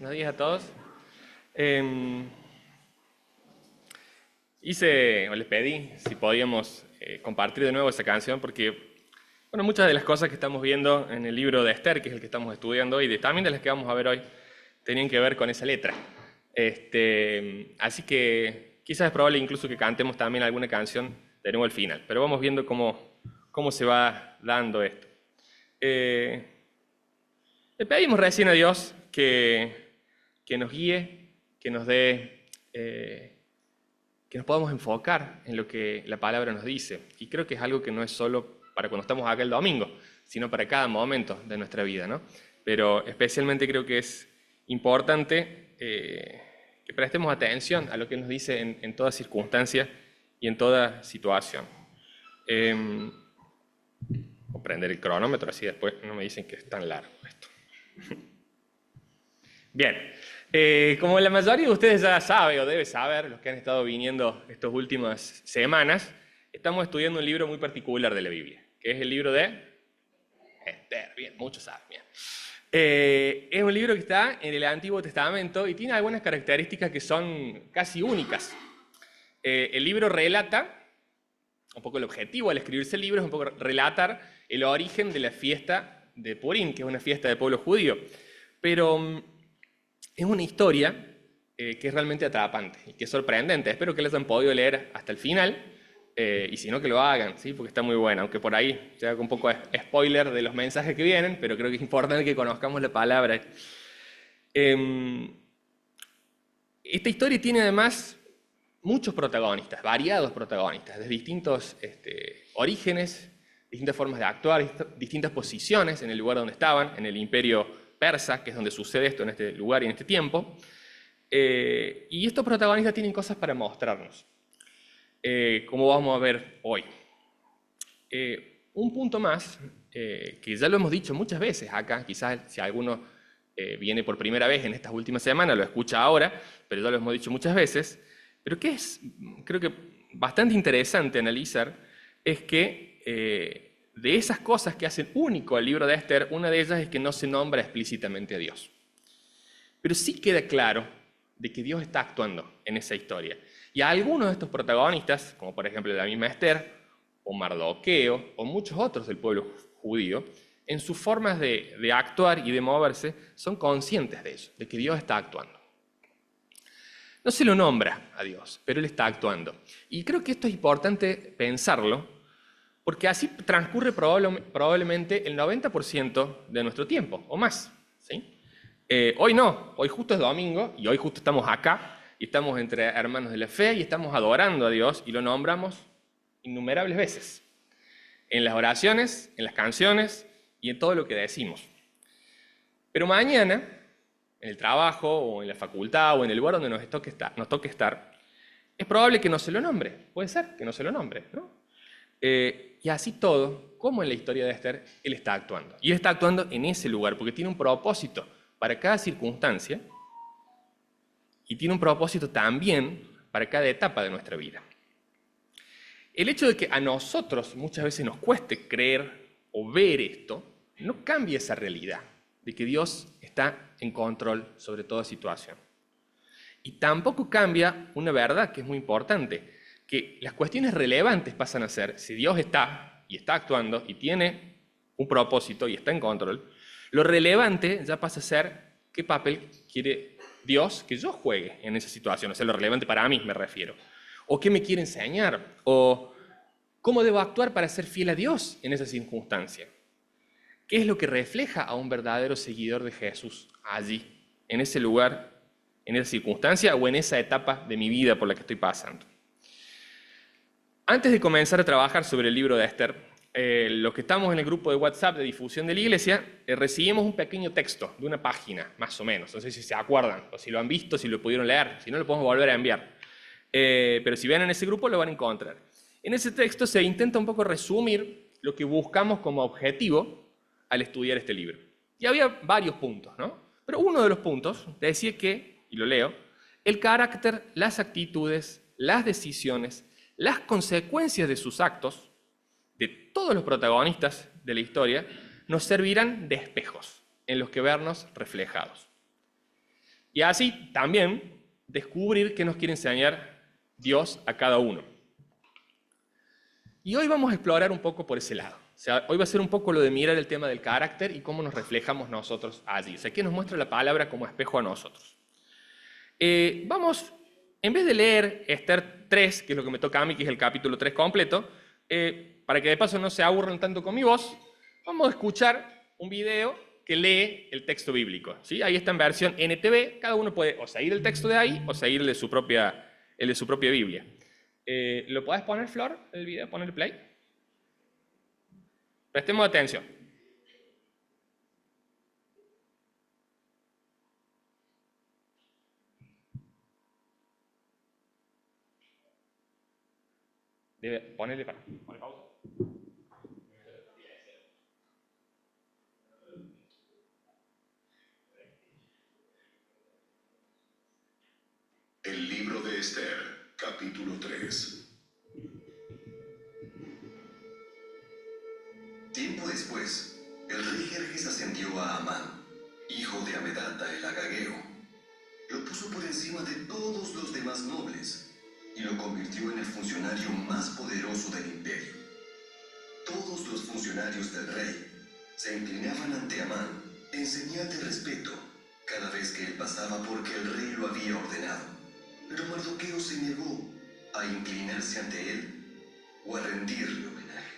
Buenos días a todos. Eh, les pedí si podíamos compartir de nuevo esa canción porque, bueno, muchas de las cosas que estamos viendo en el libro de Esther, que es el que estamos estudiando hoy, también de las que vamos a ver hoy, tenían que ver con esa letra. Así que quizás es probable incluso que cantemos también alguna canción de nuevo al final, pero vamos viendo cómo se va dando esto. Le pedimos recién a Dios que nos guíe, que nos dé, que nos podamos enfocar en lo que la palabra nos dice. Y creo que es algo que no es solo para cuando estamos acá el domingo, sino para cada momento de nuestra vida, ¿no? Pero especialmente creo que es importante que prestemos atención a lo que Él nos dice en toda circunstancia y en toda situación. Voy a prender el cronómetro, así después no me dicen que es tan largo esto. Bien, como la mayoría de ustedes ya sabe o debe saber, los que han estado viniendo estas últimas semanas, estamos estudiando un libro muy particular de la Biblia, que es el libro de Esther. Bien, muchos saben. Bien. Es un libro que está en el Antiguo Testamento y tiene algunas características que son casi únicas. El libro relata, un poco el objetivo al escribirse el libro es un poco relatar el origen de la fiesta de Purim, que es una fiesta del pueblo judío. Pero es una historia que es realmente atrapante y que es sorprendente. Espero que la hayan podido leer hasta el final y si no que lo hagan, ¿sí? Porque está muy buena, aunque por ahí se haga un poco de spoiler de los mensajes que vienen, pero creo que es importante que conozcamos la palabra. Esta historia tiene además muchos protagonistas, variados protagonistas, de distintos orígenes, distintas formas de actuar, distintas posiciones en el lugar donde estaban, en el imperio persa, que es donde sucede esto en este lugar y en este tiempo. Y estos protagonistas tienen cosas para mostrarnos, como vamos a ver hoy. Un punto más, que ya lo hemos dicho muchas veces acá, quizás si alguno viene por primera vez en estas últimas semanas, lo escucha ahora, pero ya lo hemos dicho muchas veces, pero que es, creo que bastante interesante analizar, es que de esas cosas que hacen único al libro de Esther, una de ellas es que no se nombra explícitamente a Dios. Pero sí queda claro de que Dios está actuando en esa historia. Y a algunos de estos protagonistas, como por ejemplo la misma Esther, o Mardoqueo, o muchos otros del pueblo judío, en sus formas de actuar y de moverse, son conscientes de eso, de que Dios está actuando. No se lo nombra a Dios, pero Él está actuando. Y creo que esto es importante pensarlo, porque así transcurre probablemente el 90% de nuestro tiempo, o más. ¿Sí? Hoy no, hoy justo es domingo, y hoy justo estamos acá, y estamos entre hermanos de la fe, y estamos adorando a Dios, y lo nombramos innumerables veces. En las oraciones, en las canciones, y en todo lo que decimos. Pero mañana, en el trabajo, o en la facultad, o en el lugar donde nos toque estar, es probable que no se lo nombre. Puede ser que no se lo nombre, ¿no? Y así todo, como en la historia de Esther, Él está actuando. Y Él está actuando en ese lugar, porque tiene un propósito para cada circunstancia y tiene un propósito también para cada etapa de nuestra vida. El hecho de que a nosotros muchas veces nos cueste creer o ver esto, no cambia esa realidad de que Dios está en control sobre toda situación. Y tampoco cambia una verdad que es muy importante, que las cuestiones relevantes pasan a ser, si Dios está y está actuando y tiene un propósito y está en control, lo relevante ya pasa a ser qué papel quiere Dios que yo juegue en esa situación, o sea, lo relevante para mí me refiero, o qué me quiere enseñar, o cómo debo actuar para ser fiel a Dios en esa circunstancia. ¿Qué es lo que refleja a un verdadero seguidor de Jesús allí, en ese lugar, en esa circunstancia o en esa etapa de mi vida por la que estoy pasando? Antes de comenzar a trabajar sobre el libro de Esther, los que estamos en el grupo de WhatsApp de difusión de la iglesia, recibimos un pequeño texto de una página, más o menos. No sé si se acuerdan, o si lo han visto, si lo pudieron leer. Si no, lo podemos volver a enviar. Pero si ven en ese grupo, lo van a encontrar. En ese texto se intenta un poco resumir lo que buscamos como objetivo al estudiar este libro. Y había varios puntos, ¿no? Pero uno de los puntos decía que, y lo leo, el carácter, las actitudes, las decisiones, las consecuencias de sus actos, de todos los protagonistas de la historia, nos servirán de espejos en los que vernos reflejados. Y así también descubrir qué nos quiere enseñar Dios a cada uno. Y hoy vamos a explorar un poco por ese lado. O sea, hoy va a ser un poco lo de mirar el tema del carácter y cómo nos reflejamos nosotros allí. O sea, qué nos muestra la palabra como espejo a nosotros. Vamos, en vez de leer Esther 3, que es lo que me toca a mí, que es el capítulo 3 completo, para que de paso no se aburran tanto con mi voz, vamos a escuchar un video que lee el texto bíblico, ¿sí? Ahí está en versión NTV, cada uno puede o seguir el texto de ahí o seguir el de su propia Biblia. ¿Lo podés poner, Flor, el video? ¿Poner play? Prestemos atención. Debe ponerle para. Poner pausa. El libro de Esther, capítulo 3. Tiempo después, el rey Jerjes ascendió a Amán, hijo de Hamedata el agageo. Lo puso por encima de todos los demás nobles y lo convirtió en el funcionario más poderoso del imperio. Todos los funcionarios del rey se inclinaban ante Amán en señal de respeto cada vez que él pasaba porque el rey lo había ordenado. Pero Mardoqueo se negó a inclinarse ante él o a rendirle homenaje.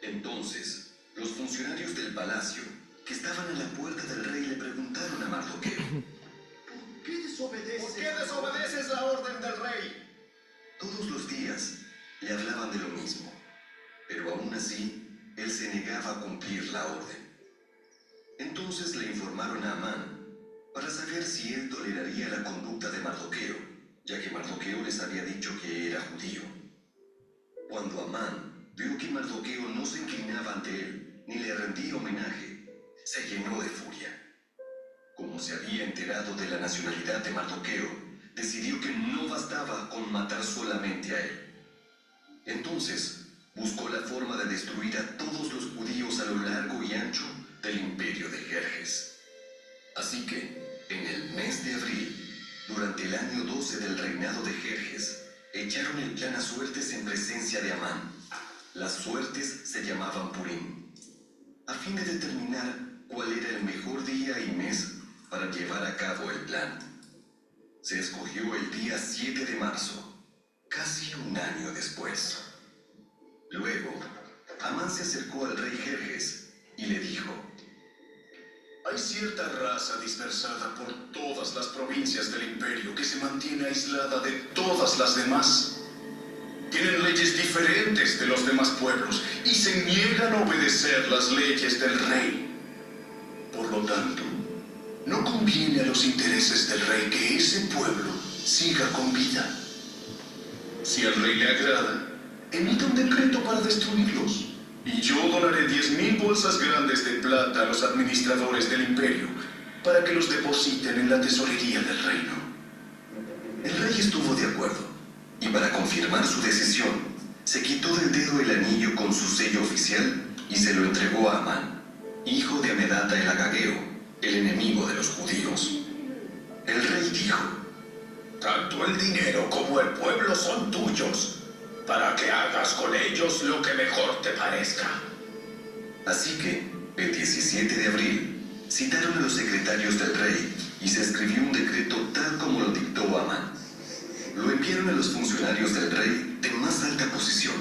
Entonces, los funcionarios del palacio, que estaban a la puerta del rey, le preguntaron a Mardoqueo: ¿Por qué desobedeces la orden del rey? Todos los días le hablaban de lo mismo, pero aún así, él se negaba a cumplir la orden. Entonces le informaron a Amán para saber si él toleraría la conducta de Mardoqueo, ya que Mardoqueo les había dicho que era judío. Cuando Amán vio que Mardoqueo no se inclinaba ante él, ni le rendía homenaje, se llenó de furia. Como se había enterado de la nacionalidad de Mardoqueo, decidió que no bastaba con matar solamente a él. Entonces, buscó la forma de destruir a todos los judíos a lo largo y ancho del imperio de Jerjes. Así que, en el mes de abril, durante el año 12 del reinado de Jerjes, echaron el plan a suertes en presencia de Amán. Las suertes se llamaban Purim, a fin de determinar cuál era el mejor día y mes para llevar a cabo el plan. Se escogió el día 7 de marzo, casi un año después. Luego, Amán se acercó al rey Jerjes y le dijo: hay cierta raza dispersada por todas las provincias del imperio que se mantiene aislada de todas las demás. Tienen leyes diferentes de los demás pueblos y se niegan a obedecer las leyes del rey. Por lo tanto, no conviene a los intereses del rey que ese pueblo siga con vida. Si al rey le agrada, emita un decreto para destruirlos. Y yo donaré 10,000 bolsas grandes de plata a los administradores del imperio para que los depositen en la tesorería del reino. El rey estuvo de acuerdo, y para confirmar su decisión, se quitó del dedo el anillo con su sello oficial y se lo entregó a Amán, hijo de Hamedata el agageo, el enemigo de los judíos. El rey dijo: tanto el dinero como el pueblo son tuyos, para que hagas con ellos lo que mejor te parezca. Así que, el 17 de abril, citaron a los secretarios del rey y se escribió un decreto tal como lo dictó Amán. Lo enviaron a los funcionarios del rey de más alta posición,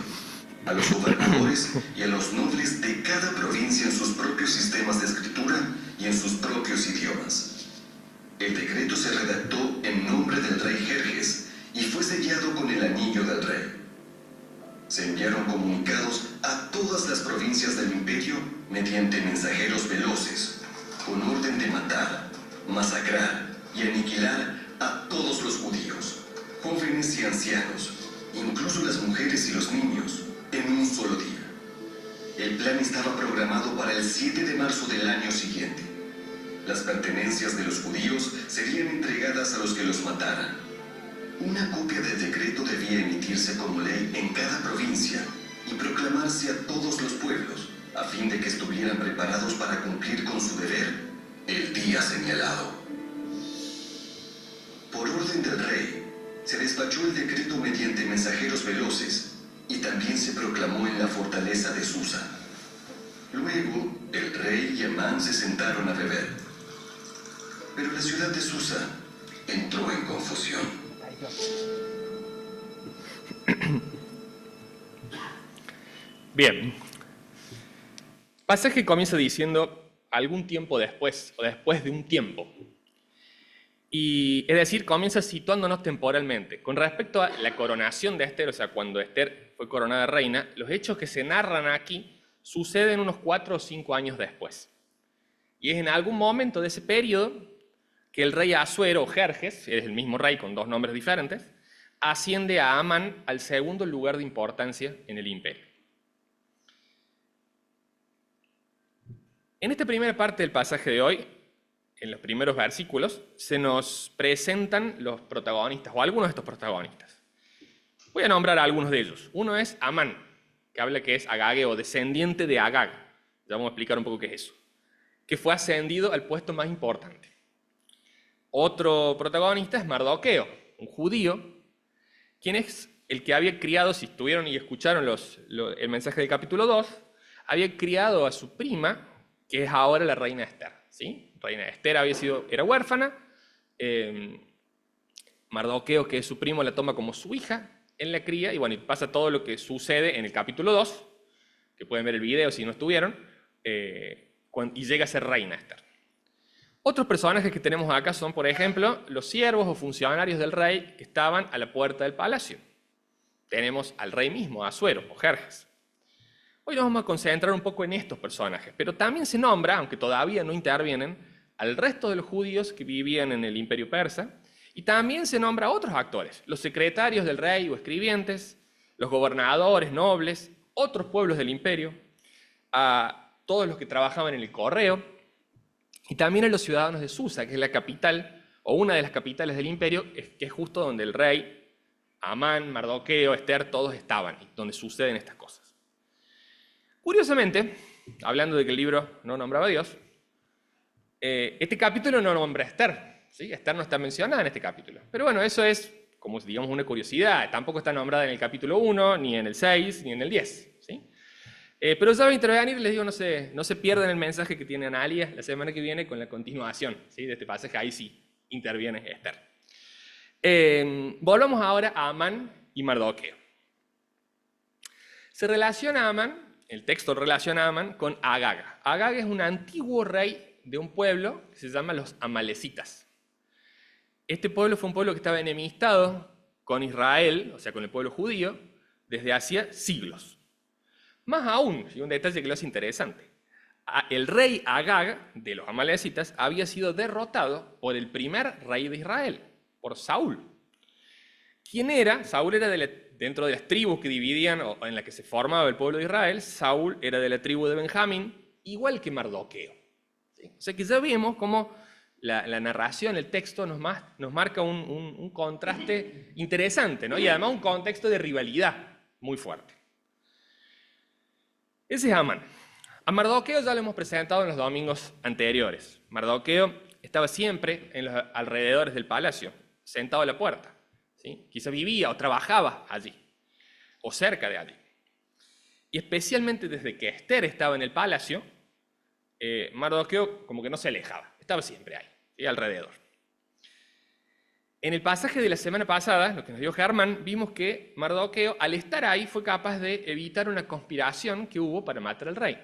a los gobernadores y a los nobles de cada provincia en sus propios sistemas de escritura y en sus propios idiomas. El decreto se redactó en nombre del rey Jerjes y fue sellado con el anillo del rey. Se enviaron comunicados a todas las provincias del imperio mediante mensajeros veloces, con orden de matar, masacrar y aniquilar a todos los judíos, jóvenes y ancianos, incluso las mujeres y los niños, en un solo día. El plan estaba programado para el 7 de marzo del año siguiente. Las pertenencias de los judíos serían entregadas a los que los mataran. Una copia del decreto debía emitirse como ley en cada provincia y proclamarse a todos los pueblos, a fin de que estuvieran preparados para cumplir con su deber el día señalado. Por orden del rey, se despachó el decreto mediante mensajeros veloces y también se proclamó en la fortaleza de Susa. Luego, el rey y Amán se sentaron a beber. Pero la ciudad de Susa entró en confusión. Bien. Pasaje comienza diciendo algún tiempo después, o después de un tiempo. Y es decir, comienza situándonos temporalmente. Con respecto a la coronación de Esther, o sea, cuando Esther fue coronada reina, los hechos que se narran aquí suceden unos 4 o 5 años después. Y es en algún momento de ese periodo que el rey Asuero, o Jerjes, es el mismo rey con 2 nombres diferentes, asciende a Amán al segundo lugar de importancia en el imperio. En esta primera parte del pasaje de hoy, en los primeros versículos, se nos presentan los protagonistas, o algunos de estos protagonistas. Voy a nombrar a algunos de ellos. Uno es Amán, que habla que es agageo, descendiente de Agag. Ya vamos a explicar un poco qué es eso. Que fue ascendido al puesto más importante. Otro protagonista es Mardoqueo, un judío, quien es el que había criado, si estuvieron y escucharon el mensaje del capítulo 2, había criado a su prima, que es ahora la reina Esther. ¿Sí? Reina Esther era huérfana, Mardoqueo, que es su primo, la toma como su hija, él la cría, y bueno, y pasa todo lo que sucede en el capítulo 2, que pueden ver el video si no estuvieron, y llega a ser reina Esther. Otros personajes que tenemos acá son, por ejemplo, los siervos o funcionarios del rey que estaban a la puerta del palacio. Tenemos al rey mismo, Asuero o Jerjes. Hoy nos vamos a concentrar un poco en estos personajes, pero también se nombra, aunque todavía no intervienen, al resto de los judíos que vivían en el imperio persa, y también se nombra a otros actores, los secretarios del rey o escribientes, los gobernadores, nobles, otros pueblos del imperio, a todos los que trabajaban en el correo, y también a los ciudadanos de Susa, que es la capital, o una de las capitales del imperio, que es justo donde el rey, Amán, Mardoqueo, Esther, todos estaban, y donde suceden estas cosas. Curiosamente, hablando de que el libro no nombraba a Dios, este capítulo no nombra a Esther. ¿Sí? Esther no está mencionada en este capítulo. Pero bueno, eso es, como digamos, una curiosidad. Tampoco está nombrada en el capítulo 1, ni en el 6, ni en el 10. ¿Sí? Pero ya voy a intervenir, les digo, no se pierdan el mensaje que tiene Analia la semana que viene con la continuación, ¿sí? De este pasaje. Ahí sí interviene Esther. Volvamos ahora a Amán y Mardoqueo. Se relaciona a Amán. El texto relaciona a Amán con Agag. Agag es un antiguo rey de un pueblo que se llama los amalecitas. Este pueblo fue un pueblo que estaba enemistado con Israel, o sea, con el pueblo judío, desde hacía siglos. Más aún, y un detalle que lo hace interesante, el rey Agag de los amalecitas había sido derrotado por el primer rey de Israel, por Saúl. ¿Quién era? Saúl era dentro de las tribus que dividían, o en la que se formaba el pueblo de Israel. Saúl era de la tribu de Benjamín, igual que Mardoqueo. ¿Sí? O sea que ya vemos cómo la narración, el texto nos marca un contraste interesante, ¿no? Y además un contexto de rivalidad muy fuerte. Ese es Amán. A Mardoqueo ya lo hemos presentado en los domingos anteriores. Mardoqueo estaba siempre en los alrededores del palacio, sentado a la puerta. ¿Sí? Quizá vivía o trabajaba allí, o cerca de allí. Y especialmente desde que Esther estaba en el palacio, Mardoqueo como que no se alejaba, estaba siempre ahí, ¿sí? Alrededor. En el pasaje de la semana pasada, lo que nos dio Germán, vimos que Mardoqueo, al estar ahí, fue capaz de evitar una conspiración que hubo para matar al rey.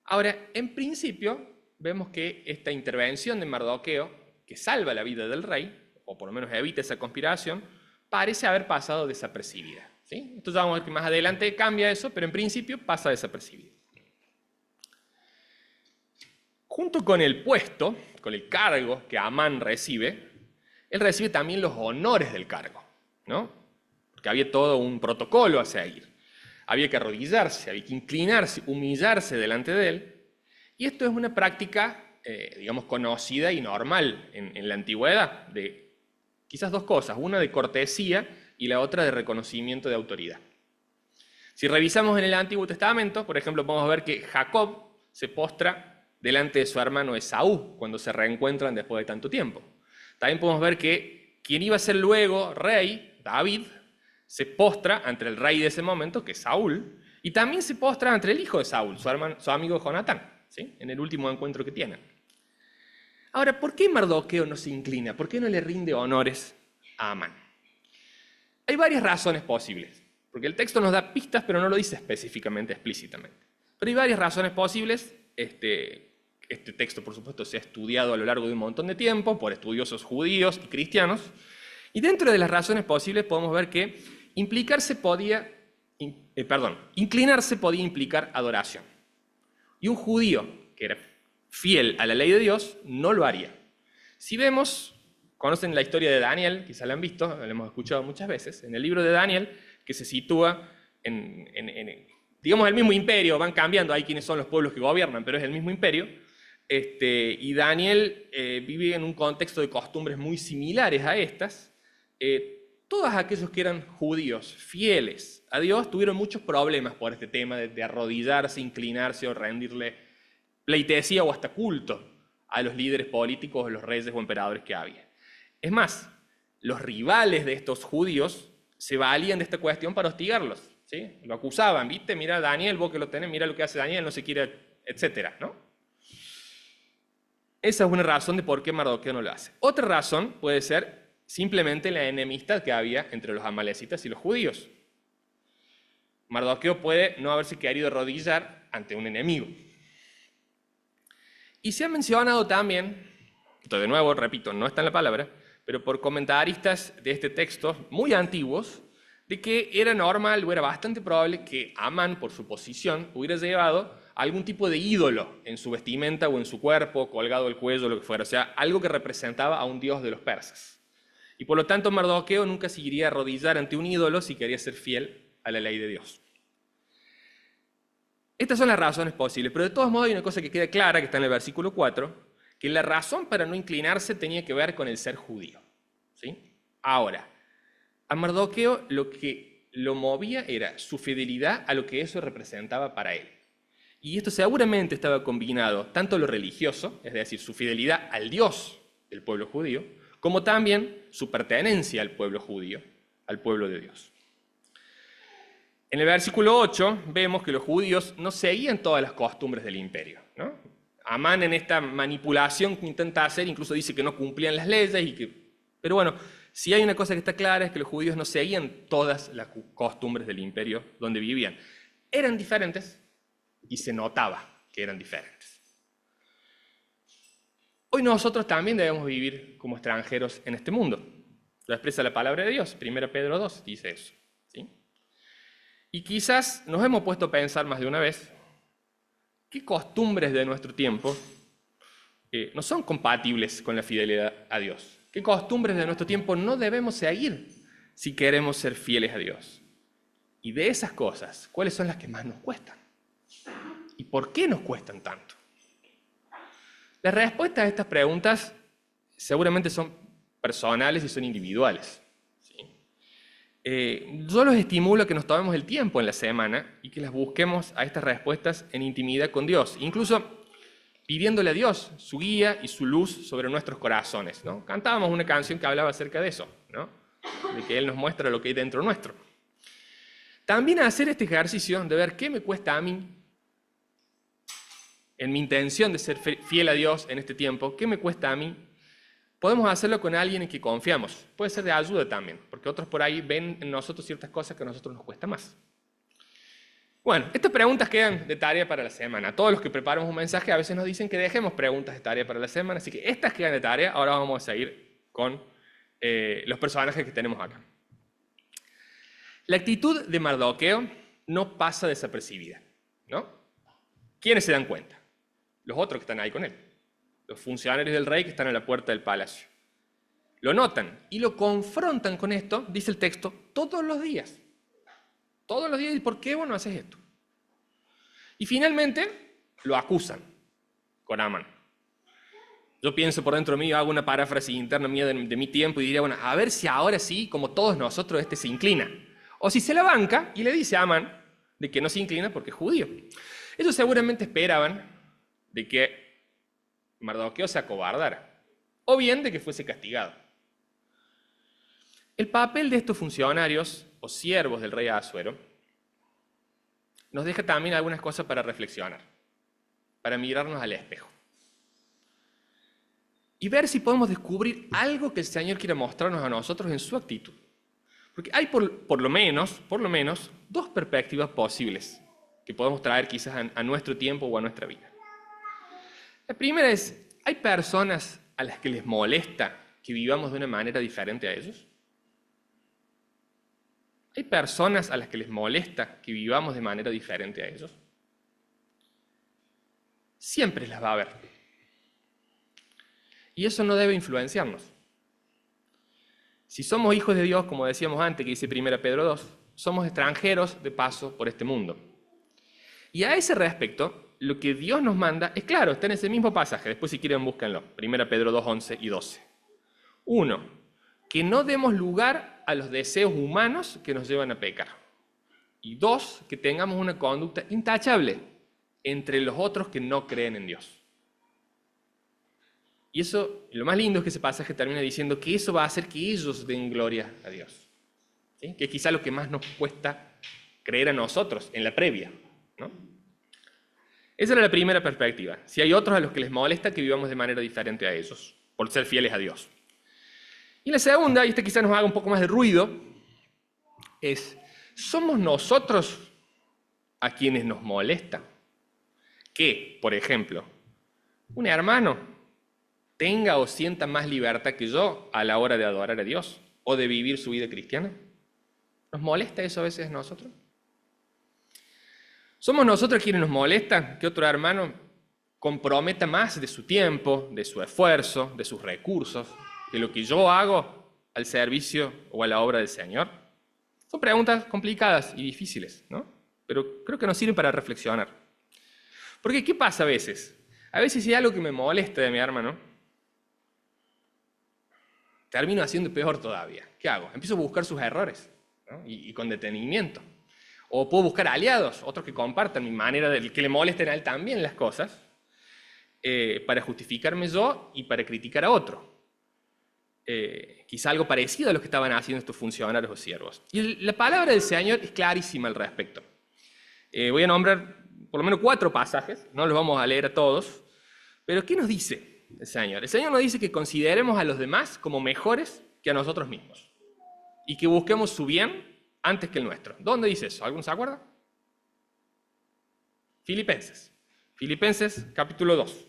Ahora, en principio, vemos que esta intervención de Mardoqueo, que salva la vida del rey, o por lo menos evita esa conspiración, parece haber pasado desapercibida. ¿Sí? Esto ya vamos a ver que más adelante cambia eso, pero en principio pasa desapercibida. Junto con el puesto, con el cargo que Amán recibe, él recibe también los honores del cargo, ¿no? Porque había todo un protocolo a seguir. Había que arrodillarse, había que inclinarse, humillarse delante de él. Y esto es una práctica, digamos, conocida y normal en la antigüedad, de quizás 2 cosas, una de cortesía y la otra de reconocimiento de autoridad. Si revisamos en el Antiguo Testamento, por ejemplo, podemos ver que Jacob se postra delante de su hermano Esaú cuando se reencuentran después de tanto tiempo. También podemos ver que quien iba a ser luego rey, David, se postra ante el rey de ese momento, que es Saúl, y también se postra ante el hijo de Saúl, su amigo Jonatán, ¿sí? En el último encuentro que tienen. Ahora, ¿por qué Mardoqueo no se inclina? ¿Por qué no le rinde honores a Amán? Hay varias razones posibles, porque el texto nos da pistas, pero no lo dice específicamente, explícitamente. Pero hay varias razones posibles. Este texto, por supuesto, se ha estudiado a lo largo de un montón de tiempo por estudiosos judíos y cristianos, y dentro de las razones posibles podemos ver que inclinarse podía implicar adoración. Y un judío que era fiel a la ley de Dios no lo haría. Si vemos, conocen la historia de Daniel, quizá la han visto, la hemos escuchado muchas veces, en el libro de Daniel, que se sitúa digamos, el mismo imperio, van cambiando, hay quienes son los pueblos que gobiernan, pero es el mismo imperio, y Daniel vive en un contexto de costumbres muy similares a estas. Todos aquellos que eran judíos, fieles a Dios, tuvieron muchos problemas por este tema de arrodillarse, inclinarse o rendirle pleitesía o hasta culto a los líderes políticos, los reyes o emperadores que había. Es más, los rivales de estos judíos se valían de esta cuestión para hostigarlos, ¿sí? Lo acusaban, ¿viste? Mira Daniel, vos que lo tenés, mira lo que hace Daniel, no se quiere, etcétera, ¿no? Esa es una razón de por qué Mardoqueo no lo hace. Otra razón puede ser simplemente la enemistad que había entre los amalecitas y los judíos. Mardoqueo puede no haberse querido arrodillar ante un enemigo. Y se ha mencionado también, esto de nuevo, repito, no está en la palabra, pero por comentaristas de este texto muy antiguos, de que era normal o era bastante probable que Amán, por su posición, hubiera llevado algún tipo de ídolo en su vestimenta o en su cuerpo, colgado del cuello, lo que fuera, o sea, algo que representaba a un dios de los persas. Y por lo tanto Mardoqueo nunca se iría a arrodillar ante un ídolo si quería ser fiel a la ley de Dios. Estas son las razones posibles, pero de todos modos hay una cosa que queda clara, que está en el versículo 4, que la razón para no inclinarse tenía que ver con el ser judío, ¿sí? Ahora, a Mardoqueo lo que lo movía era su fidelidad a lo que eso representaba para él. Y esto seguramente estaba combinado tanto lo religioso, es decir, su fidelidad al Dios del pueblo judío, como también su pertenencia al pueblo judío, al pueblo de Dios. En el versículo 8 vemos que los judíos no seguían todas las costumbres del imperio, ¿no? Amán, en esta manipulación que intenta hacer, incluso dice que no cumplían las leyes, pero bueno, si hay una cosa que está clara es que los judíos no seguían todas las costumbres del imperio donde vivían. Eran diferentes y se notaba que eran diferentes. Hoy nosotros también debemos vivir como extranjeros en este mundo. Lo expresa la palabra de Dios, 1 Pedro 2 dice eso, ¿sí? Y quizás nos hemos puesto a pensar más de una vez qué costumbres de nuestro tiempo no son compatibles con la fidelidad a Dios. ¿Qué costumbres de nuestro tiempo no debemos seguir si queremos ser fieles a Dios? Y de esas cosas, ¿cuáles son las que más nos cuestan? ¿Y por qué nos cuestan tanto? Las respuestas a estas preguntas seguramente son personales y son individuales, ¿sí? Yo los estimulo a que nos tomemos el tiempo en la semana y que las busquemos a estas respuestas en intimidad con Dios, incluso pidiéndole a Dios su guía y su luz sobre nuestros corazones, ¿no? Cantábamos una canción que hablaba acerca de eso, ¿no? De que Él nos muestra lo que hay dentro nuestro. También hacer este ejercicio de ver qué me cuesta a mí, en mi intención de ser fiel a Dios en este tiempo, qué me cuesta a mí. Podemos hacerlo con alguien en que confiamos. Puede ser de ayuda también, porque otros por ahí ven en nosotros ciertas cosas que a nosotros nos cuesta más. Bueno, estas preguntas quedan de tarea para la semana. Todos los que preparamos un mensaje a veces nos dicen que dejemos preguntas de tarea para la semana, así que estas quedan de tarea. Ahora vamos a seguir con los personajes que tenemos acá. La actitud de Mardoqueo no pasa desapercibida, ¿no? ¿Quiénes se dan cuenta? Los otros que están ahí con él. Los funcionarios del rey que están en la puerta del palacio. Lo notan y lo confrontan con esto, dice el texto, todos los días. Todos los días, ¿y por qué vos no haces esto? Y finalmente lo acusan con Amán. Yo pienso por dentro mío, hago una paráfrasis interna mía de mi tiempo y diría, bueno, a ver si ahora sí, como todos nosotros, se inclina. O si se la banca y le dice a Amán de que no se inclina porque es judío. Ellos seguramente esperaban de que Mardoqueo se acobardara. o bien de que fuese castigado. El papel de estos funcionarios o siervos del rey Asuero nos deja también algunas cosas para reflexionar, para mirarnos al espejo y ver si podemos descubrir algo que el Señor quiere mostrarnos a nosotros en su actitud. Porque hay por lo menos, dos perspectivas posibles que podemos traer quizás a nuestro tiempo o a nuestra vida. La primera es, ¿hay personas a las que les molesta que vivamos de una manera diferente a ellos? ¿Hay personas a las que les molesta que vivamos de manera diferente a ellos? Siempre las va a haber. Y eso no debe influenciarnos. Si somos hijos de Dios, como decíamos antes, que dice 1 Pedro 2, somos extranjeros de paso por este mundo. Y a ese respecto, lo que Dios nos manda es claro, está en ese mismo pasaje, después si quieren búsquenlo, 1 Pedro 2, 11 y 12. 1, que no demos lugar a los deseos humanos que nos llevan a pecar. Y 2, que tengamos una conducta intachable entre los otros que no creen en Dios. Y eso, lo más lindo es que ese pasaje termina diciendo que eso va a hacer que ellos den gloria a Dios. ¿Sí? Que es quizá lo que más nos cuesta creer a nosotros en la previa, ¿no? Esa era la primera perspectiva. Si hay otros a los que les molesta que vivamos de manera diferente a ellos, por ser fieles a Dios. Y la segunda, y esta quizá nos haga un poco más de ruido, es, ¿somos nosotros a quienes nos molesta que, por ejemplo, un hermano tenga o sienta más libertad que yo a la hora de adorar a Dios o de vivir su vida cristiana? ¿Nos molesta eso a veces a nosotros? ¿Somos nosotros quienes nos molesta que otro hermano comprometa más de su tiempo, de su esfuerzo, de sus recursos, que lo que yo hago al servicio o a la obra del Señor? Son preguntas complicadas y difíciles, ¿no? Pero creo que nos sirven para reflexionar. Porque ¿qué pasa a veces? A veces si hay algo que me molesta de mi hermano, termino haciendo peor todavía. ¿Qué hago? Empiezo a buscar sus errores, ¿no? y con detenimiento. O puedo buscar aliados, otros que compartan mi manera de que le molesten a él también las cosas, para justificarme yo y para criticar a otro. Quizá algo parecido a lo que estaban haciendo estos funcionarios o siervos. Y la palabra del Señor es clarísima al respecto. Voy a nombrar por lo menos 4 pasajes, no los vamos a leer a todos, pero ¿qué nos dice el Señor? El Señor nos dice que consideremos a los demás como mejores que a nosotros mismos y que busquemos su bien antes que el nuestro. ¿Dónde dice eso? ¿Alguno se acuerda? Filipenses capítulo 2.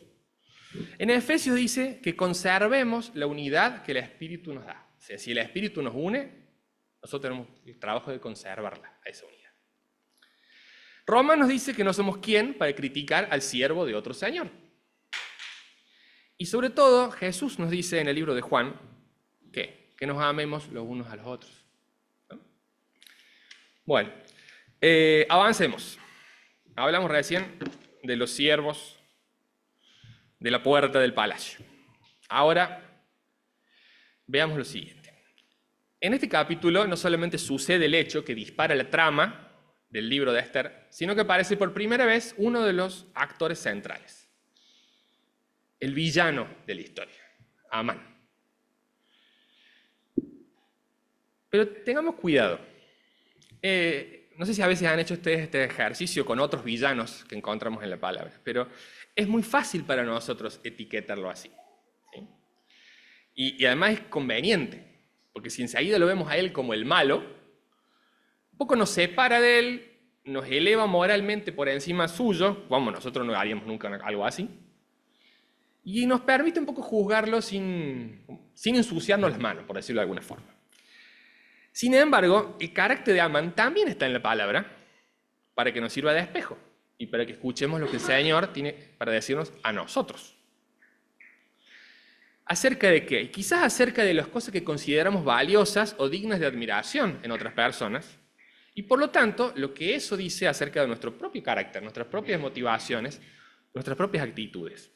En Efesios dice que conservemos la unidad que el Espíritu nos da. O sea, si el Espíritu nos une, nosotros tenemos el trabajo de conservarla, a esa unidad. Romanos dice que no somos quien para criticar al siervo de otro señor. Y sobre todo, Jesús nos dice en el libro de Juan, ¿qué? Que nos amemos los unos a los otros. ¿No? Bueno, avancemos. Hablamos recién de los siervos de la puerta del palacio. Ahora, veamos lo siguiente. En este capítulo no solamente sucede el hecho que dispara la trama del libro de Esther, sino que aparece por primera vez uno de los actores centrales. El villano de la historia, Amán. Pero tengamos cuidado. No sé si a veces han hecho ustedes este ejercicio con otros villanos que encontramos en la palabra, pero es muy fácil para nosotros etiquetarlo así. ¿Sí? Y además es conveniente, porque si enseguida lo vemos a él como el malo, un poco nos separa de él, nos eleva moralmente por encima suyo, como nosotros no haríamos nunca algo así, y nos permite un poco juzgarlo sin ensuciarnos las manos, por decirlo de alguna forma. Sin embargo, el carácter de Amán también está en la palabra para que nos sirva de espejo y para que escuchemos lo que el Señor tiene para decirnos a nosotros. ¿Acerca de qué? Quizás acerca de las cosas que consideramos valiosas o dignas de admiración en otras personas, y por lo tanto, lo que eso dice acerca de nuestro propio carácter, nuestras propias motivaciones, nuestras propias actitudes.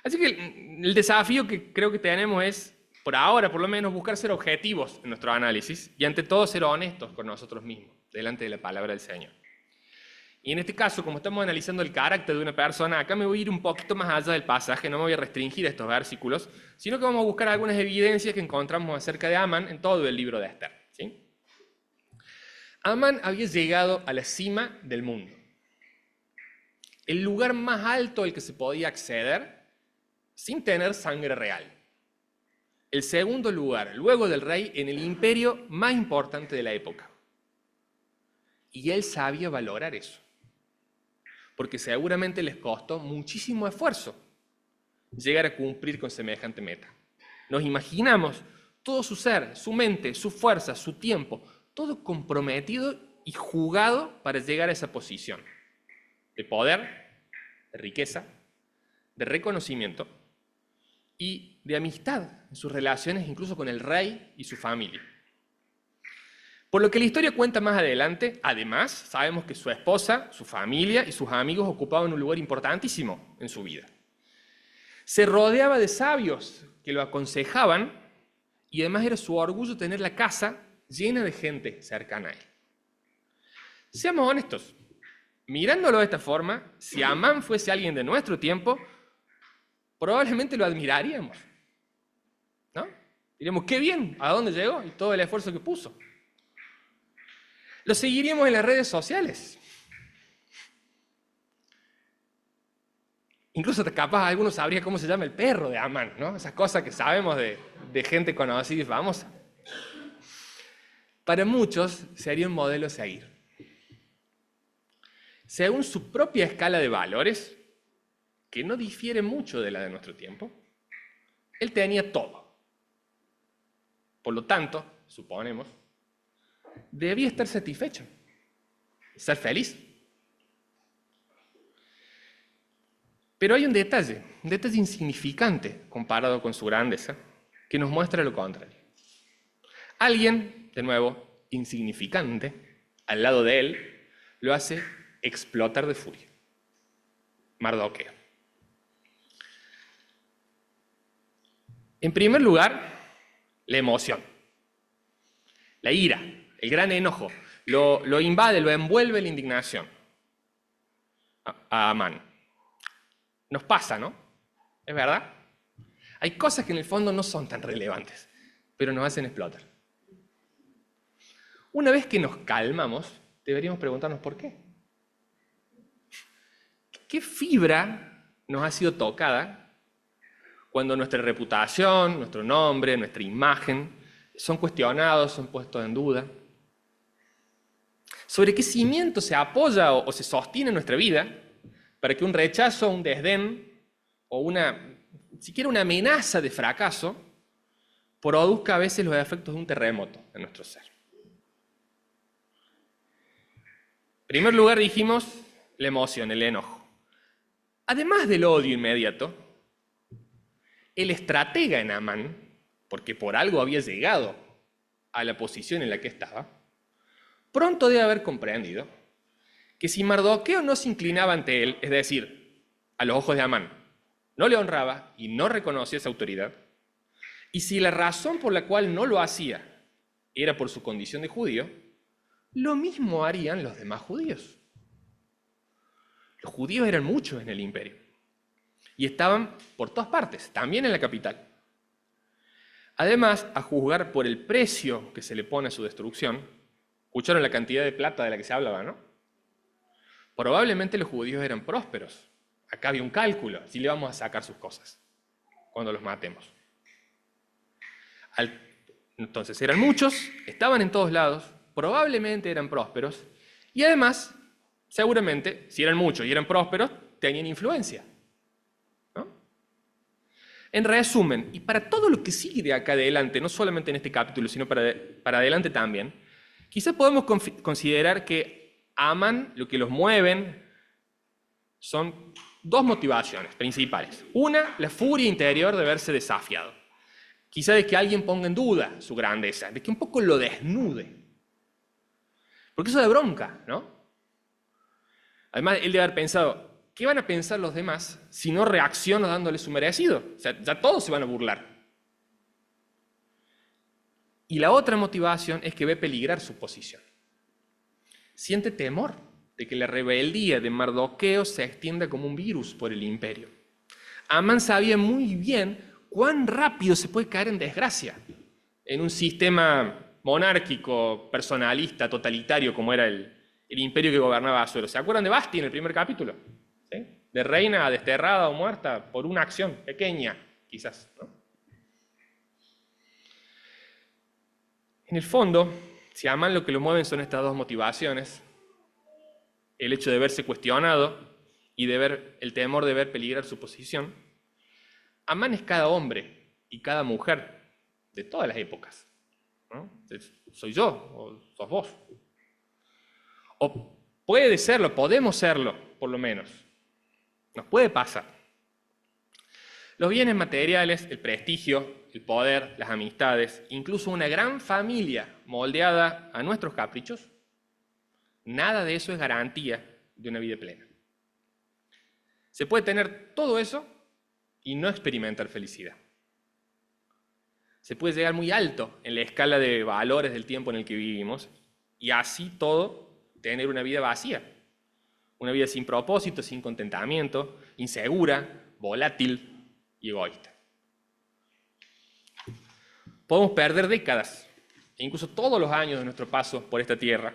Así que el desafío que creo que tenemos es, por ahora por lo menos, buscar ser objetivos en nuestro análisis y ante todo ser honestos con nosotros mismos, delante de la palabra del Señor. Y en este caso, como estamos analizando el carácter de una persona, acá me voy a ir un poquito más allá del pasaje, no me voy a restringir a estos versículos, sino que vamos a buscar algunas evidencias que encontramos acerca de Amán en todo el libro de Esther, ¿sí? Amán había llegado a la cima del mundo, el lugar más alto al que se podía acceder sin tener sangre real. El segundo lugar, luego del rey, en el imperio más importante de la época. Y él sabía valorar eso, porque seguramente les costó muchísimo esfuerzo llegar a cumplir con semejante meta. Nos imaginamos todo su ser, su mente, su fuerza, su tiempo, todo comprometido y jugado para llegar a esa posición de poder, de riqueza, de reconocimiento y de amistad en sus relaciones incluso con el rey y su familia. Por lo que la historia cuenta más adelante, además, sabemos que su esposa, su familia y sus amigos ocupaban un lugar importantísimo en su vida. Se rodeaba de sabios que lo aconsejaban y además era su orgullo tener la casa llena de gente cercana a él. Seamos honestos, mirándolo de esta forma, si Amán fuese alguien de nuestro tiempo, probablemente lo admiraríamos, ¿no? Diríamos, qué bien, ¿a dónde llegó? Y todo el esfuerzo que puso. Lo seguiríamos en las redes sociales. Incluso capaz algunos sabría cómo se llama el perro de Amán, ¿no? Esas cosas que sabemos de gente conocida y famosa. Para muchos sería un modelo a seguir. Según su propia escala de valores, que no difiere mucho de la de nuestro tiempo, él tenía todo. Por lo tanto, suponemos, debía estar satisfecho, ser feliz. Pero hay un detalle insignificante comparado con su grandeza, que nos muestra lo contrario. Alguien, de nuevo, insignificante, al lado de él, lo hace explotar de furia. Mardoqueo. En primer lugar, la emoción, la ira, el gran enojo, lo invade, lo envuelve la indignación a Amán. Nos pasa, ¿no? ¿Es verdad? Hay cosas que en el fondo no son tan relevantes, pero nos hacen explotar. Una vez que nos calmamos, deberíamos preguntarnos por qué. ¿Qué fibra nos ha sido tocada cuando nuestra reputación, nuestro nombre, nuestra imagen son cuestionados, son puestos en duda? ¿Sobre qué cimiento se apoya o se sostiene nuestra vida para que un rechazo, un desdén o siquiera una amenaza de fracaso produzca a veces los efectos de un terremoto en nuestro ser? En primer lugar dijimos la emoción, el enojo. Además del odio inmediato, el estratega en Amán, porque por algo había llegado a la posición en la que estaba, pronto debe haber comprendido que si Mardoqueo no se inclinaba ante él, es decir, a los ojos de Amán, no le honraba y no reconocía esa autoridad, y si la razón por la cual no lo hacía era por su condición de judío, lo mismo harían los demás judíos. Los judíos eran muchos en el imperio y estaban por todas partes, también en la capital. Además, a juzgar por el precio que se le pone a su destrucción, escucharon la cantidad de plata de la que se hablaba, ¿no? Probablemente los judíos eran prósperos. Acá había un cálculo, si le vamos a sacar sus cosas cuando los matemos. Entonces eran muchos, estaban en todos lados, probablemente eran prósperos y además, seguramente, si eran muchos y eran prósperos, tenían influencia, ¿no? En resumen, y para todo lo que sigue de acá adelante, no solamente en este capítulo, sino para adelante también, quizás podemos considerar que Amán, lo que los mueven, son dos motivaciones principales. Una, la furia interior de verse desafiado. Quizá de que alguien ponga en duda su grandeza, de que un poco lo desnude. Porque eso da bronca, ¿no? Además, él debe haber pensado, ¿qué van a pensar los demás si no reacciono dándole su merecido? O sea, ya todos se van a burlar. Y la otra motivación es que ve peligrar su posición. Siente temor de que la rebeldía de Mardoqueo se extienda como un virus por el imperio. Amán sabía muy bien cuán rápido se puede caer en desgracia en un sistema monárquico, personalista, totalitario, como era el imperio que gobernaba Asuero. ¿Se acuerdan de Basti en el primer capítulo? ¿Sí? De reina desterrada o muerta por una acción pequeña, quizás, ¿no? En el fondo, si a Amán lo que lo mueven son estas dos motivaciones, el hecho de verse cuestionado y de ver el temor de ver peligrar su posición, Amán es cada hombre y cada mujer de todas las épocas, ¿no? Soy yo o sos vos. O puede serlo, podemos serlo, por lo menos. Nos puede pasar. Los bienes materiales, el prestigio, el poder, las amistades, incluso una gran familia moldeada a nuestros caprichos, nada de eso es garantía de una vida plena. Se puede tener todo eso y no experimentar felicidad. Se puede llegar muy alto en la escala de valores del tiempo en el que vivimos y así todo tener una vida vacía, una vida sin propósito, sin contentamiento, insegura, volátil y egoísta. Podemos perder décadas e incluso todos los años de nuestro paso por esta tierra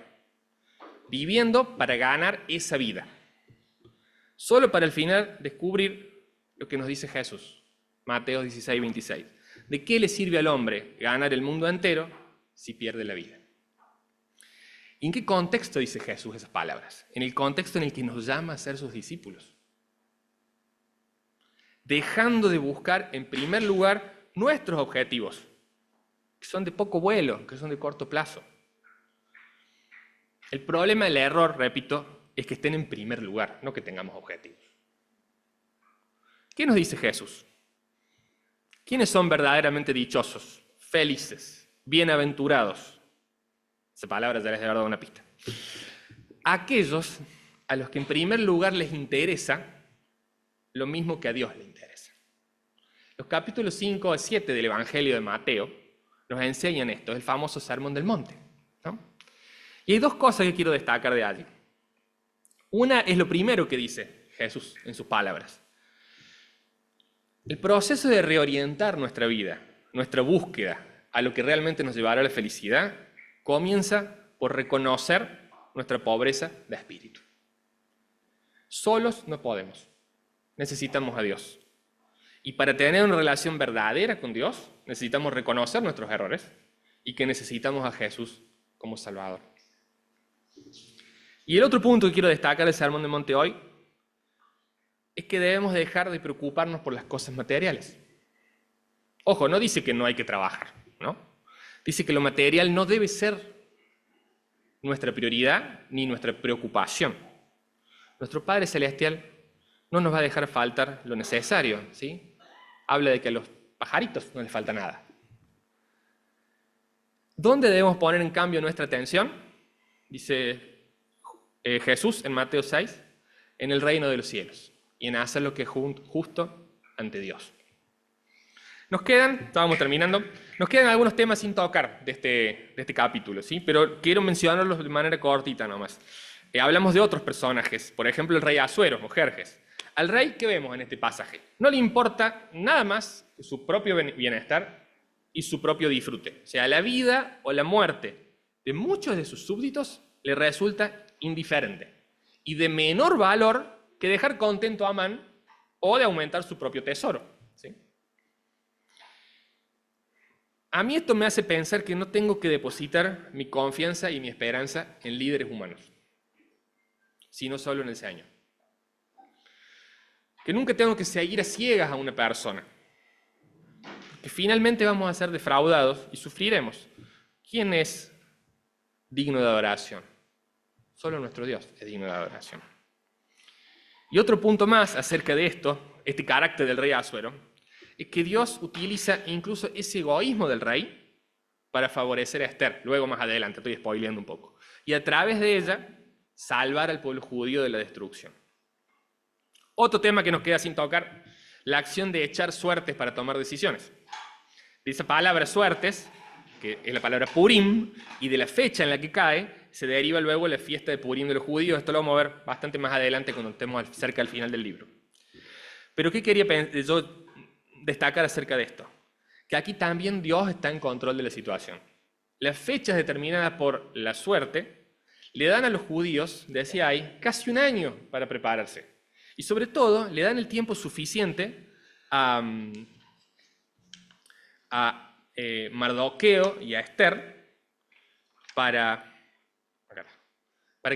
viviendo para ganar esa vida, solo para al final descubrir lo que nos dice Jesús, Mateo 16, 26. ¿De qué le sirve al hombre ganar el mundo entero si pierde la vida? ¿Y en qué contexto dice Jesús esas palabras? En el contexto en el que nos llama a ser sus discípulos. Dejando de buscar en primer lugar nuestros objetivos, que son de poco vuelo, que son de corto plazo. El problema del error, repito, es que estén en primer lugar, no que tengamos objetivos. ¿Qué nos dice Jesús? ¿Quiénes son verdaderamente dichosos, felices, bienaventurados? Esa palabra ya les he dado una pista. Aquellos a los que en primer lugar les interesa lo mismo que a Dios le interesa. Los capítulos 5 a 7 del Evangelio de Mateo nos enseñan esto, el famoso Sermón del Monte, ¿no? Y hay dos cosas que quiero destacar de allí. Una es lo primero que dice Jesús en sus palabras. El proceso de reorientar nuestra vida, nuestra búsqueda a lo que realmente nos llevará a la felicidad, comienza por reconocer nuestra pobreza de espíritu. Solos no podemos, necesitamos a Dios. Y para tener una relación verdadera con Dios, necesitamos reconocer nuestros errores y que necesitamos a Jesús como Salvador. Y el otro punto que quiero destacar del Sermón del Monte hoy es que debemos dejar de preocuparnos por las cosas materiales. Ojo, no dice que no hay que trabajar, ¿no? Dice que lo material no debe ser nuestra prioridad ni nuestra preocupación. Nuestro Padre Celestial no nos va a dejar faltar lo necesario, ¿sí? Habla de que a los pajaritos no les falta nada. ¿Dónde debemos poner en cambio nuestra atención? Dice Jesús en Mateo 6, en el reino de los cielos y en hacer lo que es justo ante Dios. Estábamos terminando, nos quedan algunos temas sin tocar de este capítulo, ¿sí? Pero quiero mencionarlos de manera cortita nomás. Hablamos de otros personajes, por ejemplo el rey Asuero o Jerjes. Al rey, ¿qué vemos en este pasaje? No le importa nada más que su propio bienestar y su propio disfrute. O sea, la vida o la muerte de muchos de sus súbditos le resulta indiferente y de menor valor que dejar contento a Amán o de aumentar su propio tesoro, ¿sí? A mí esto me hace pensar que no tengo que depositar mi confianza y mi esperanza en líderes humanos, sino solo en el Señor. Que nunca tengo que seguir a ciegas a una persona, que finalmente vamos a ser defraudados y sufriremos. ¿Quién es digno de adoración? Solo nuestro Dios es digno de adoración. Y otro punto más acerca de esto, este carácter del rey Asuero, es que Dios utiliza incluso ese egoísmo del rey para favorecer a Esther, luego más adelante, estoy spoileando un poco, y a través de ella salvar al pueblo judío de la destrucción. Otro tema que nos queda sin tocar, la acción de echar suertes para tomar decisiones. De esa palabra suertes, que es la palabra Purim, y de la fecha en la que cae, se deriva luego la fiesta de Purim de los judíos. Esto lo vamos a ver bastante más adelante cuando estemos cerca al final del libro. Pero ¿qué quería yo destacar acerca de esto? Que aquí también Dios está en control de la situación. Las fechas determinadas por la suerte le dan a los judíos, decía ahí, casi un año para prepararse. Y sobre todo, le dan el tiempo suficiente a Mardoqueo y a Esther para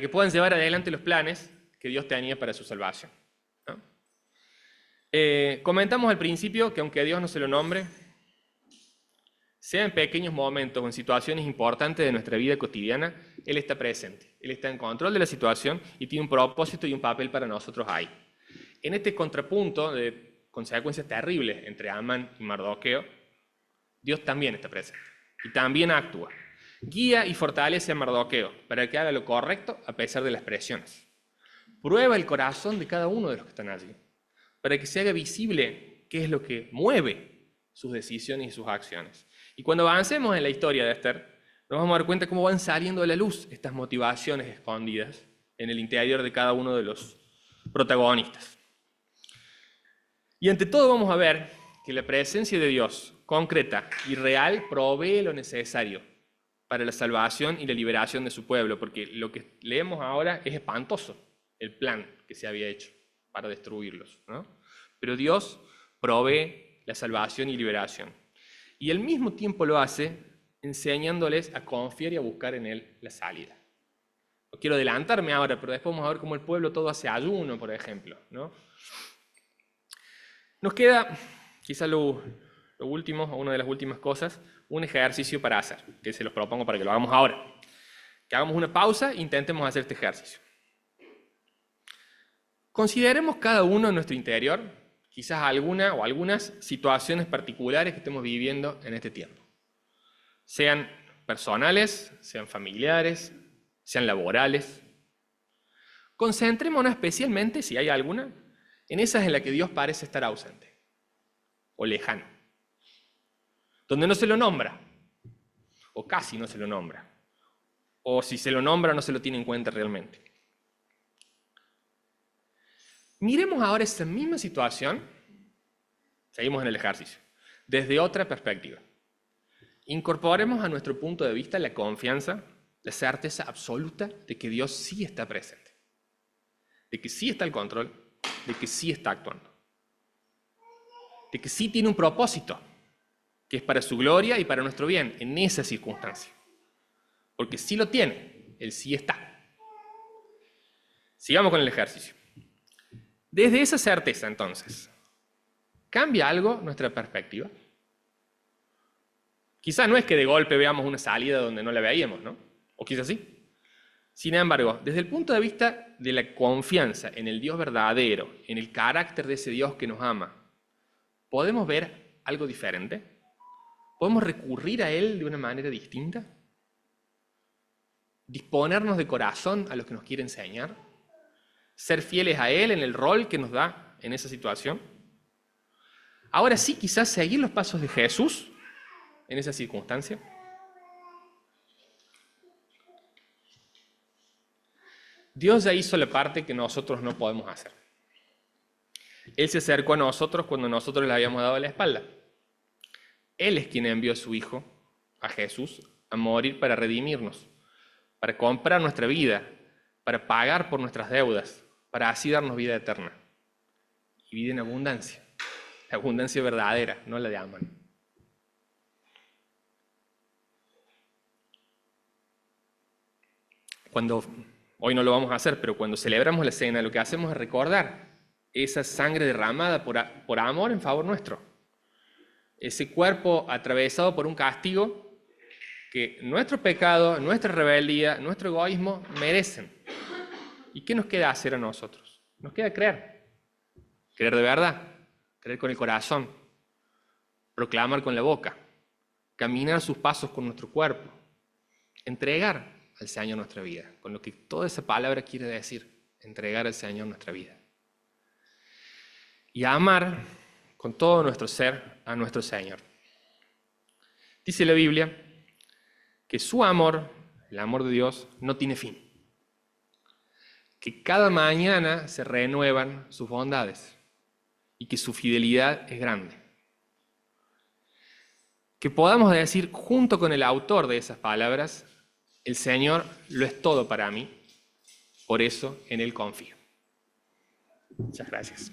que puedan llevar adelante los planes que Dios tenía para su salvación, ¿no? Comentamos al principio que aunque a Dios no se lo nombre, sea en pequeños momentos o en situaciones importantes de nuestra vida cotidiana, Él está presente. Él está en control de la situación y tiene un propósito y un papel para nosotros ahí. En este contrapunto de consecuencias terribles entre Amán y Mardoqueo, Dios también está presente y también actúa. Guía y fortalece a Mardoqueo para que haga lo correcto a pesar de las presiones. Prueba el corazón de cada uno de los que están allí para que se haga visible qué es lo que mueve sus decisiones y sus acciones. Y cuando avancemos en la historia de Esther, nos vamos a dar cuenta cómo van saliendo a la luz estas motivaciones escondidas en el interior de cada uno de los protagonistas. Y ante todo vamos a ver que la presencia de Dios, concreta y real, provee lo necesario para la salvación y la liberación de su pueblo, porque lo que leemos ahora es espantoso, el plan que se había hecho para destruirlos, ¿no? Pero Dios provee la salvación y liberación. Y al mismo tiempo lo hace enseñándoles a confiar y a buscar en Él la salida. No quiero adelantarme ahora, pero después vamos a ver cómo el pueblo todo hace ayuno, por ejemplo, ¿no? Nos queda, quizá lo último, o una de las últimas cosas, un ejercicio para hacer, que se los propongo para que lo hagamos ahora. Que hagamos una pausa e intentemos hacer este ejercicio. Consideremos cada uno en nuestro interior, quizás alguna o algunas situaciones particulares que estemos viviendo en este tiempo. Sean personales, sean familiares, sean laborales. Concentrémonos especialmente, si hay alguna, en esas en las que Dios parece estar ausente o lejano, donde no se lo nombra, o casi no se lo nombra, o si se lo nombra no se lo tiene en cuenta realmente. Miremos ahora esa misma situación, seguimos en el ejercicio, desde otra perspectiva. Incorporemos a nuestro punto de vista la confianza, la certeza absoluta de que Dios sí está presente, de que sí está al control, de que sí está actuando, de que sí tiene un propósito, que es para su gloria y para nuestro bien, en esa circunstancia. Porque sí lo tiene, Él sí está. Sigamos con el ejercicio. Desde esa certeza, entonces, ¿cambia algo nuestra perspectiva? Quizás no es que de golpe veamos una salida donde no la veíamos, ¿no? O quizás sí. Sin embargo, desde el punto de vista de la confianza en el Dios verdadero, en el carácter de ese Dios que nos ama, ¿podemos ver algo diferente? ¿Podemos recurrir a Él de una manera distinta? ¿Disponernos de corazón a lo que nos quiere enseñar? ¿Ser fieles a Él en el rol que nos da en esa situación? Ahora sí, quizás seguir los pasos de Jesús en esa circunstancia. Dios ya hizo la parte que nosotros no podemos hacer. Él se acercó a nosotros cuando nosotros le habíamos dado la espalda. Él es quien envió a su Hijo, a Jesús, a morir para redimirnos, para comprar nuestra vida, para pagar por nuestras deudas, para así darnos vida eterna. Y vida en abundancia. La abundancia verdadera, no la de Amán. Hoy no lo vamos a hacer, pero cuando celebramos la cena, lo que hacemos es recordar esa sangre derramada por amor en favor nuestro. Ese cuerpo atravesado por un castigo que nuestro pecado, nuestra rebeldía, nuestro egoísmo merecen. ¿Y qué nos queda hacer a nosotros? Nos queda creer. Creer de verdad, creer con el corazón, proclamar con la boca, caminar sus pasos con nuestro cuerpo, entregar al Señor nuestra vida, con lo que toda esa palabra quiere decir, entregar al Señor nuestra vida. Y amar con todo nuestro ser a nuestro Señor. Dice la Biblia que su amor el amor de Dios no tiene fin. Que cada mañana se renuevan sus bondades y que su fidelidad es grande. Que podamos decir junto con el autor de esas palabras, el Señor lo es todo para mí, por eso en Él confío. Muchas gracias.